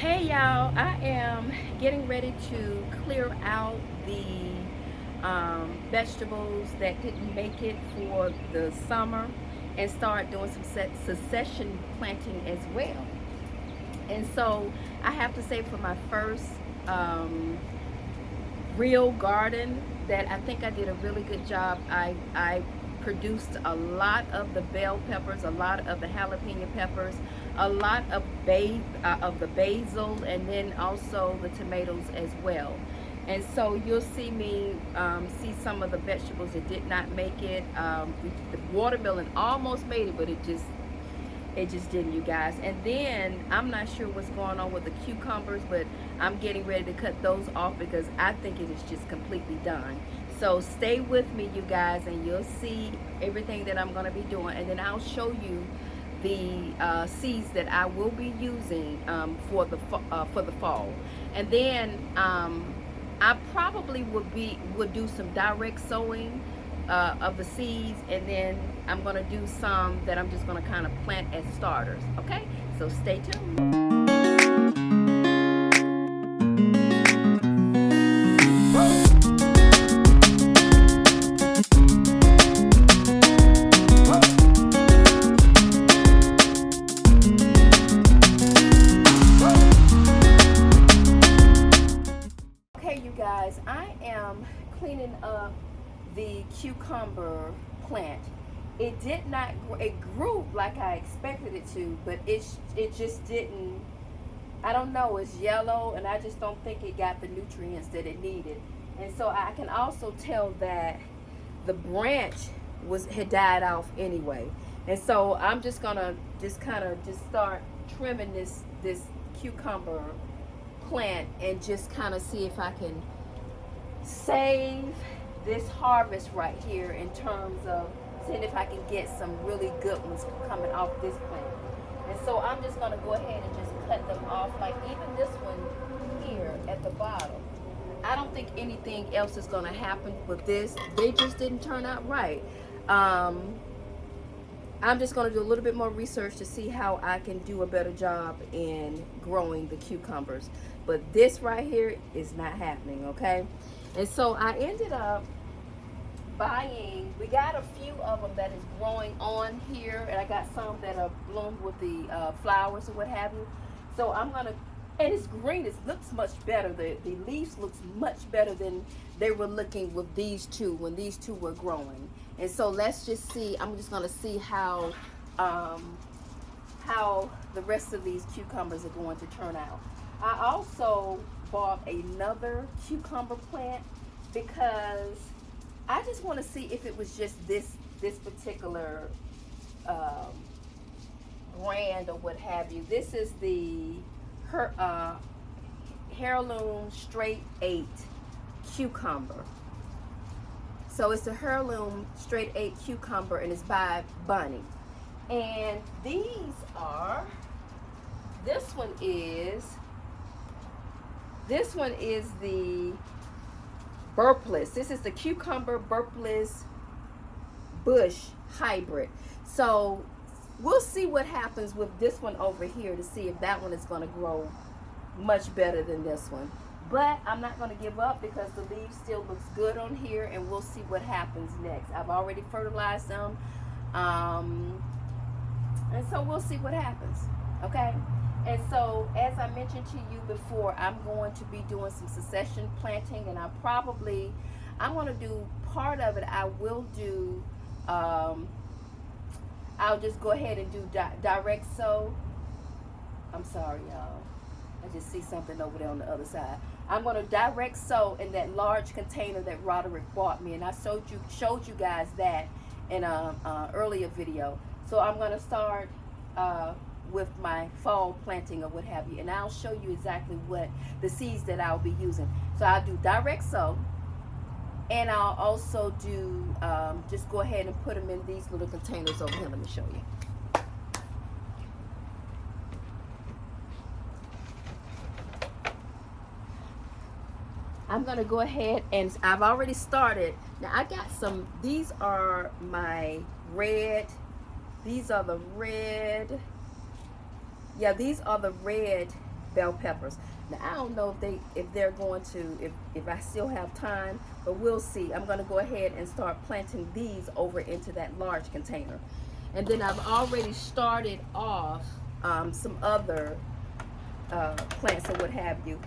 Hey y'all, I am getting ready to clear out the vegetables that didn't make it for the summer and start doing some succession planting as well. And so I have to say, for my first um, real garden, that I think I did a really good job. I produced a lot of the bell peppers, a lot of the jalapeno peppers, a lot of the basil, and then also the tomatoes as well. And so you'll see me see some of the vegetables that did not make it. The watermelon almost made it, but it just didn't, you guys. And then I'm not sure what's going on with the cucumbers, but I'm getting ready to cut those off because I think it is just completely done. So stay with me, you guys, and you'll see everything that I'm going to be doing, and then I'll show you the seeds that I will be using for the fall. And then I probably would do some direct sowing of the seeds, and then I'm going to do some that I'm just going to kind of plant as starters. Okay, so stay tuned. Okay, you guys, I am cleaning up the cucumber plant. It did not, it grew like I expected it to, but it just didn't. I don't know, it's yellow, and I just don't think it got the nutrients that it needed. And so I can also tell that the branch had died off anyway. And so I'm just gonna just kind of just start trimming this cucumber plant and just kind of see if I can save this harvest right here, in terms of seeing if I can get some really good ones coming off this plant. And so I'm just going to go ahead and just cut them off, like even this one here at the bottom. I don't think anything else is going to happen with this. They just didn't turn out right. I'm just going to do a little bit more research to see how I can do a better job in growing the cucumbers. But this right here is not happening, okay? And so I ended up buying, we got a few of them that is growing on here, and I got some that are bloomed with the flowers or what have you. So I'm going to, and it's green, it looks much better. The leaves looks much better than they were looking with these two, when these two were growing. And so let's just see, I'm just going to see how the rest of these cucumbers are going to turn out. I also bought another cucumber plant because I just want to see if it was just this particular brand or what have you. This is the Heirloom Straight 8 cucumber. So it's the Heirloom Straight 8 cucumber, and it's by Bunny. And these are, this one is the Burpless. This is the cucumber Burpless bush hybrid. So we'll see what happens with this one over here, to see if that one is going to grow much better than this one. But I'm not going to give up, because the leaves still looks good on here, and we'll see what happens next. I've already fertilized them, and so we'll see what happens. Okay. And so, as I mentioned to you before, I'm going to be doing some succession planting, and I'm going to do part of it. I will do, I'll just go ahead and do direct sow. I'm sorry, y'all. I just see something over there on the other side. I'm going to direct sow in that large container that Roderick bought me, and I showed you guys that in an earlier video. So I'm going to start with my fall planting or what have you, and I'll show you exactly what the seeds that I'll be using. So I'll do direct sow, and I'll also do just go ahead and put them in these little containers over here. Let me show you. I'm gonna go ahead, and I've already started. Now I got some, these are my red, these are the red, yeah, these are the red bell peppers. Now I don't know if they're going to, if I still have time, but we'll see. I'm going to go ahead and start planting these over into that large container. And then I've already started off some other plants or what have you.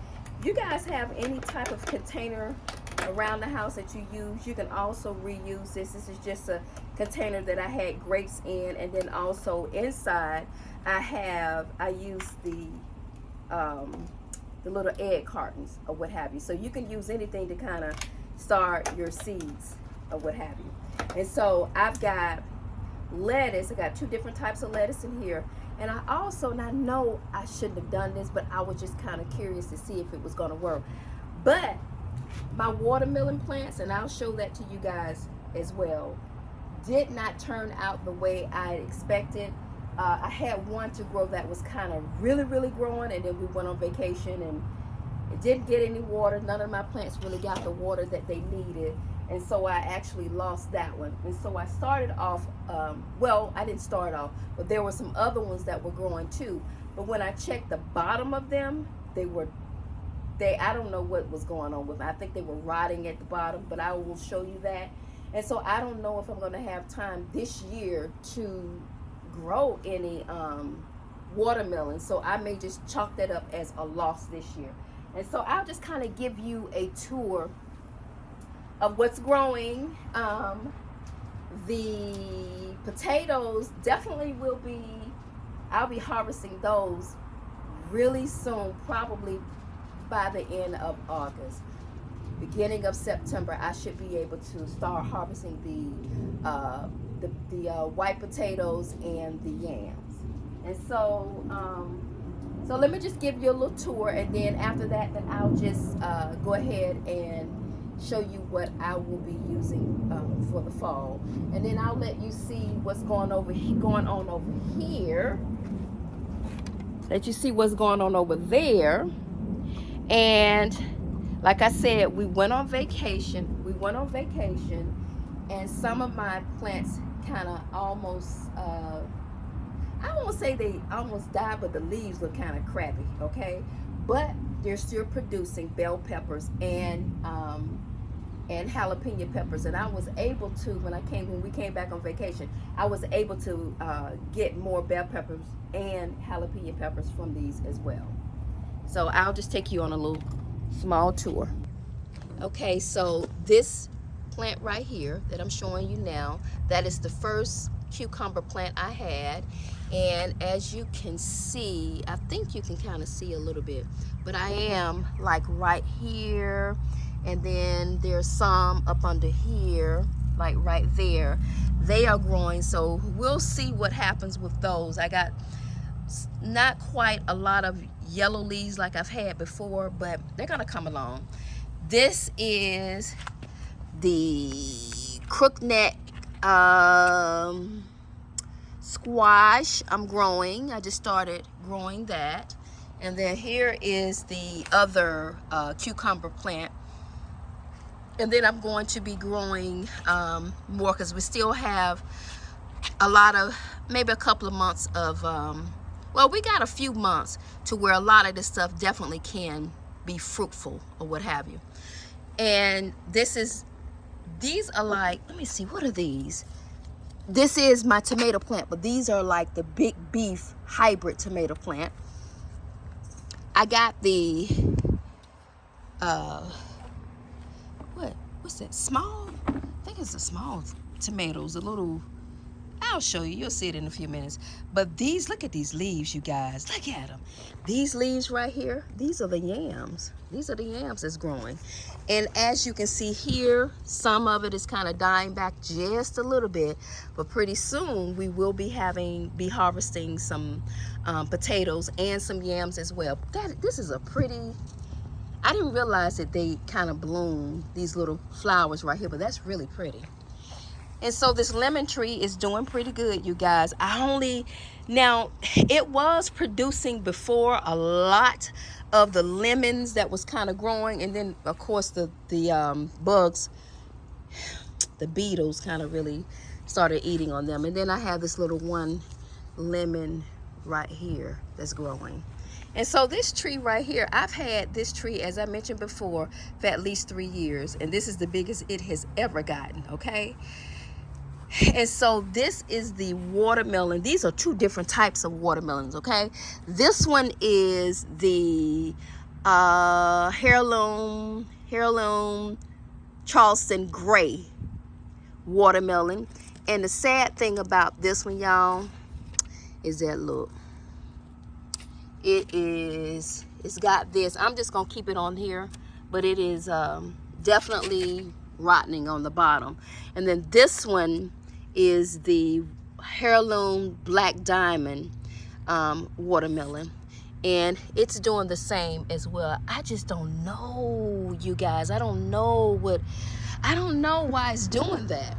You guys have any type of container around the house that you use, you can also reuse this. This is just a container that I had grapes in, and then also inside I use the little egg cartons or what have you. So you can use anything to kind of start your seeds or what have you. And so I've got lettuce. I got 2 different types of lettuce in here. And I also, and I know I shouldn't have done this, but I was just kind of curious to see if it was going to work. But my watermelon plants, and I'll show that to you guys as well, did not turn out the way I expected. I had one to grow that was kind of really growing, and then we went on vacation and it didn't get any water. None of my plants really got the water that they needed, and so I actually lost that one. And so I started off, well, I didn't start off, but there were some other ones that were growing too. But when I checked the bottom of them, I don't know what was going on with them. I think they were rotting at the bottom, but I will show you that. And so I don't know if I'm going to have time this year to grow any watermelon. So I may just chalk that up as a loss this year. And so I'll just kind of give you a tour of what's growing. The potatoes definitely I'll be harvesting those really soon, probably by the end of August. Beginning of September, I should be able to start harvesting the white potatoes and the yams. And so, so let me just give you a little tour, and then after that, then I'll just go ahead and show you what I will be using for the fall, and then I'll let you see what's going on over here. Let you see what's going on over there. And like I said, we went on vacation, and some of my plants kind of almost, I won't say they almost died, but the leaves look kind of crappy, okay? But they're still producing bell peppers and jalapeno peppers. And I was able to, when we came back on vacation, I was able to get more bell peppers and jalapeno peppers from these as well. So I'll just take you on a little small tour. Okay, so this plant right here that I'm showing you now, that is the first cucumber plant I had. And as you can see, I think you can kind of see a little bit, but I am like right here, and then there's some up under here, like right there. They are growing, so we'll see what happens with those. I got not quite a lot of yellow leaves like I've had before, but they're gonna come along. This is the crookneck squash I'm growing. I just started growing that. And then here is the other cucumber plant. And then I'm going to be growing more, because we still have a lot of, maybe a couple of months of well, we got a few months to where a lot of this stuff definitely can be fruitful or what have you. And these are like, let me see, what are these? This is my tomato plant, but these are like the big beef hybrid tomato plant. I got the, what's that, small? I think it's the small tomatoes, a little, I'll show you, you'll see it in a few minutes. But these, look at these leaves, you guys, look at them. These leaves right here, these are the yams. These are the yams that's growing. And as you can see here, some of it is kind of dying back just a little bit, but pretty soon we will be harvesting some potatoes and some yams as well. This is a pretty, I didn't realize that they kind of bloom, these little flowers right here, but that's really pretty. And so this lemon tree is doing pretty good, you guys. Now it was producing before a lot of the lemons that was kind of growing, and then of course the bugs, the beetles kind of really started eating on them. And then I have this little one lemon right here that's growing. And so this tree right here, I've had this tree, as I mentioned before, for at least 3 years. And this is the biggest it has ever gotten, okay? And so this is the watermelon. These are 2 different types of watermelons, okay? This one is the heirloom Charleston Gray watermelon. And the sad thing about this one, y'all, is that, look, it's got this. I'm just gonna keep it on here, but it is definitely rotting on the bottom. And then this one is the heirloom Black Diamond watermelon, and it's doing the same as well. I just don't know, you guys. I don't know why it's doing that.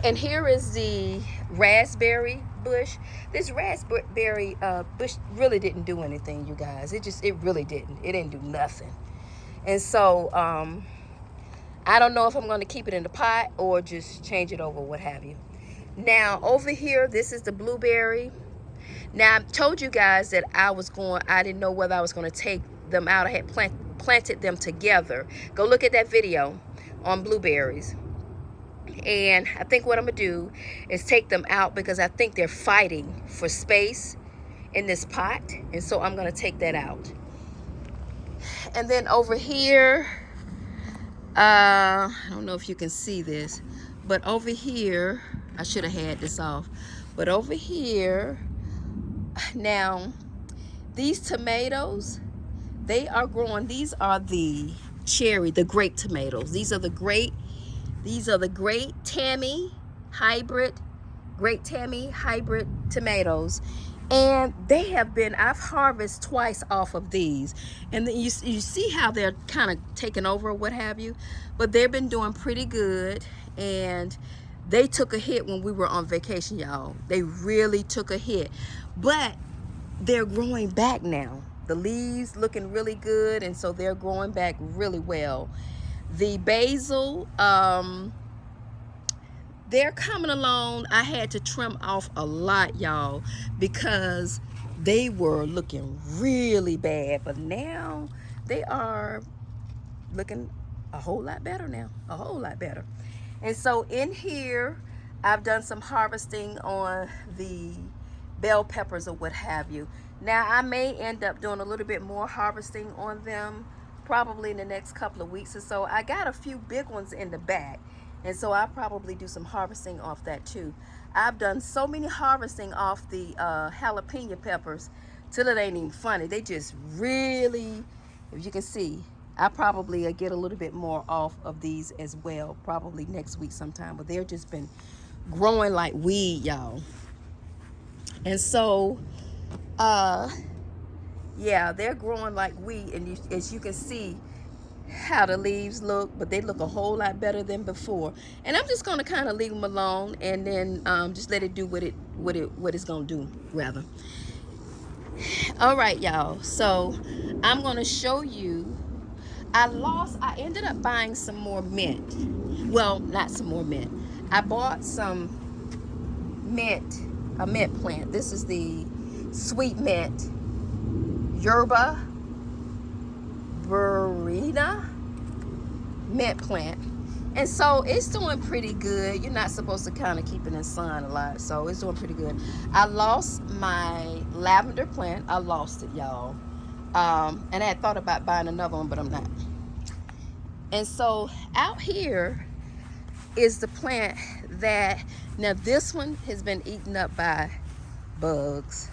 And here is the raspberry bush. This raspberry bush really didn't do anything, you guys. It really didn't. It didn't do nothing. And so I don't know if I'm going to keep it in the pot or just change it over, what have you. Now over here, this is the blueberry. Now I told you guys that I didn't know whether I was going to take them out. I had planted them together. Go look at that video on blueberries. And I think what I'm gonna do is take them out because I think they're fighting for space in this pot, and so I'm gonna take that out. And then over here, I don't know if you can see this, but over here, I should have had this off, but over here, now these tomatoes, they are growing. These are the grape tomatoes. These are the great Tammy hybrid tomatoes, and they have been, I've harvested twice off of these, and then you see how they're kind of taking over, what have you, but they've been doing pretty good. And they took a hit when we were on vacation, y'all. They really took a hit, but they're growing back now. The leaves looking really good, and so they're growing back really well. The basil, they're coming along. I had to trim off a lot, y'all, because they were looking really bad, but now they are looking a whole lot better now, a whole lot better. And so in here, I've done some harvesting on the bell peppers or what have you. Now I may end up doing a little bit more harvesting on them probably in the next couple of weeks or so. I got a few big ones in the back, and so I'll probably do some harvesting off that too. I've done so many harvesting off the jalapeno peppers till it ain't even funny. They just really, if you can see, I probably get a little bit more off of these as well, probably next week sometime, but they've just been growing like weed, y'all. And so yeah, they're growing like weed, and as you can see how the leaves look, but they look a whole lot better than before. And I'm just gonna kind of leave them alone, and then just let it do what it's gonna do, rather. All right, y'all, so I'm gonna show you. I ended up buying some more mint. Well, not some more mint. I bought some mint, a mint plant. This is the sweet mint, Yerba Buena mint plant. And so it's doing pretty good. You're not supposed to kind of keep it in the sun a lot, so it's doing pretty good. I lost my lavender plant. I lost it, y'all. And I had thought about buying another one, but I'm not. And so out here is the plant that, now this one has been eaten up by bugs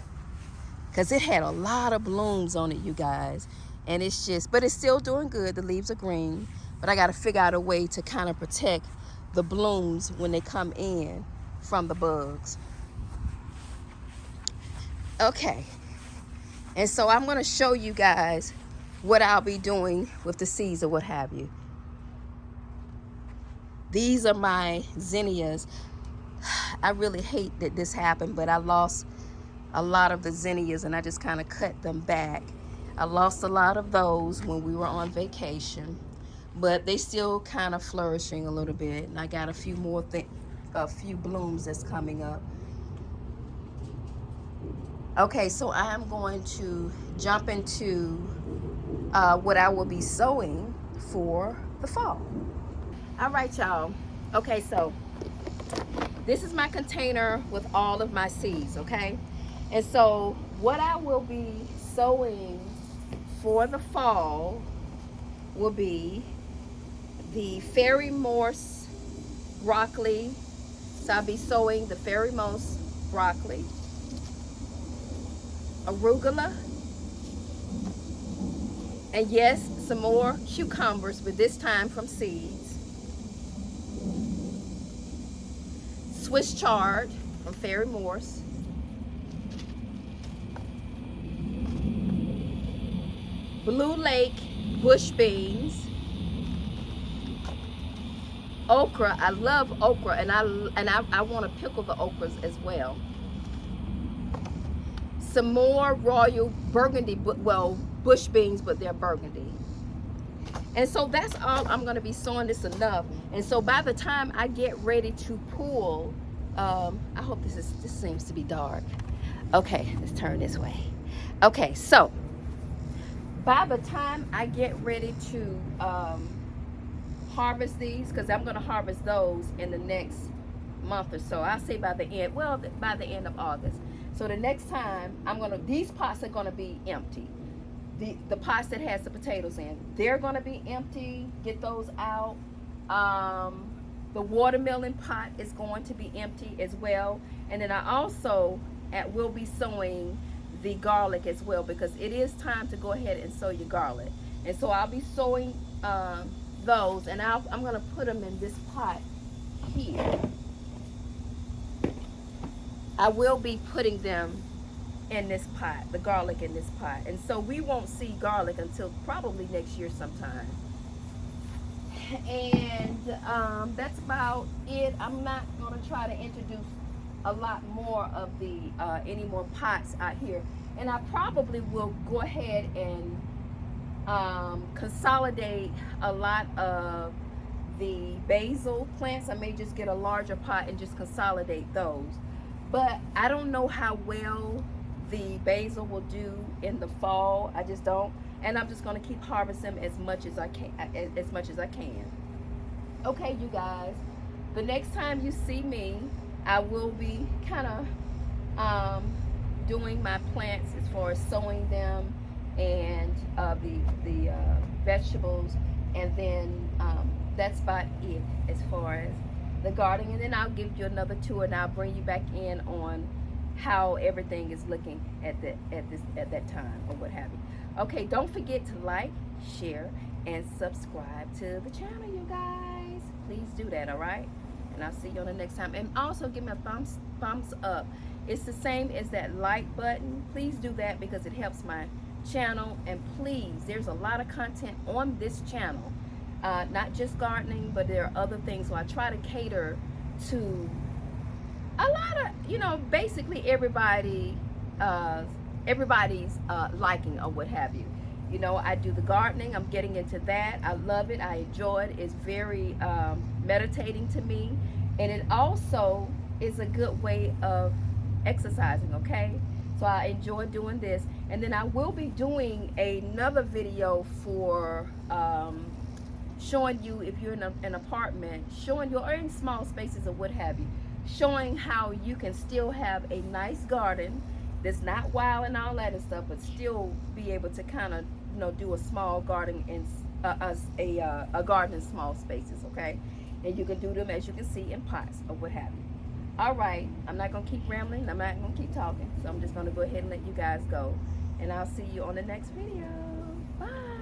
because it had a lot of blooms on it, you guys. And it's just, but it's still doing good. The leaves are green, but I got to figure out a way to kind of protect the blooms when they come in from the bugs. Okay. And so I'm going to show you guys what I'll be doing with the seeds or what have you. These are my zinnias. I really hate that this happened, but I lost a lot of the zinnias and I just kind of cut them back. I lost a lot of those when we were on vacation, but they still kind of flourishing a little bit. And I got a few more a few blooms that's coming up. Okay, so I am going to jump into what I will be sowing for the fall. All right, y'all. Okay, so this is my container with all of my seeds, okay? And so what I will be sowing for the fall will be the fairy morse broccoli. So I'll be sowing the fairy morse broccoli, arugula, and yes, some more cucumbers, but this time from seeds. Swiss chard from Fairy Morse. Blue Lake bush beans. Okra, I love okra, and I want to pickle the okras as well. Some more royal burgundy, well, bush beans, but they're burgundy. And so that's all I'm going to be sowing. This enough. And so by the time I get ready to pull, I hope this seems to be dark. Okay, let's turn this way. Okay, so by the time I get ready to harvest these, because I'm going to harvest those in the next month or so. I'll say by the end, well, by the end of August. So the next time these pots are going to be empty. The pots that has the potatoes in, they're going to be empty. Get those out. The watermelon pot is going to be empty as well. And then I also will be sowing the garlic as well, because it is time to go ahead and sow your garlic. And so I'll be sowing those, and I'm going to put them in this pot here. I will be putting them in this pot, the garlic in this pot. And so we won't see garlic until probably next year sometime. And that's about it. I'm not going to try to introduce a lot more of the any more pots out here. And I probably will go ahead and consolidate a lot of the basil plants. I may just get a larger pot and just consolidate those. But I don't know how well the basil will do in the fall. I just don't. And I'm just going to keep harvesting them as much as I can. Okay, you guys. The next time you see me, I will be kind of doing my plants as far as sowing them, and the vegetables, and then that's about it as far as the gardening. And then I'll give you another tour, and I'll bring you back in on how everything is looking at that time, or what have you. Okay, don't forget to like, share, and subscribe to the channel, you guys. Please do that, all right? And I'll see you on the next time. And also give me a thumbs up. It's the same as that like button. Please do that, because it helps my channel. And please, there's a lot of content on this channel, not just gardening, but there are other things. So I try to cater to a lot of, basically everybody's liking, or what have you. I do the gardening. I'm getting into that. I love it. I enjoy it. It's very meditating to me, and it also is a good way of exercising. Okay, so I enjoy doing this. And then I will be doing another video for showing you, if you're in an apartment, showing you, or in small spaces or what have you, showing how you can still have a nice garden that's not wild and all that and stuff, but still be able to kind of do a small garden in a garden in small spaces. Okay, and you can do them, as you can see, in pots or what have you. All right, I'm not gonna keep rambling. I'm not gonna keep talking, so I'm just gonna go ahead and let you guys go, and I'll see you on the next video. Bye.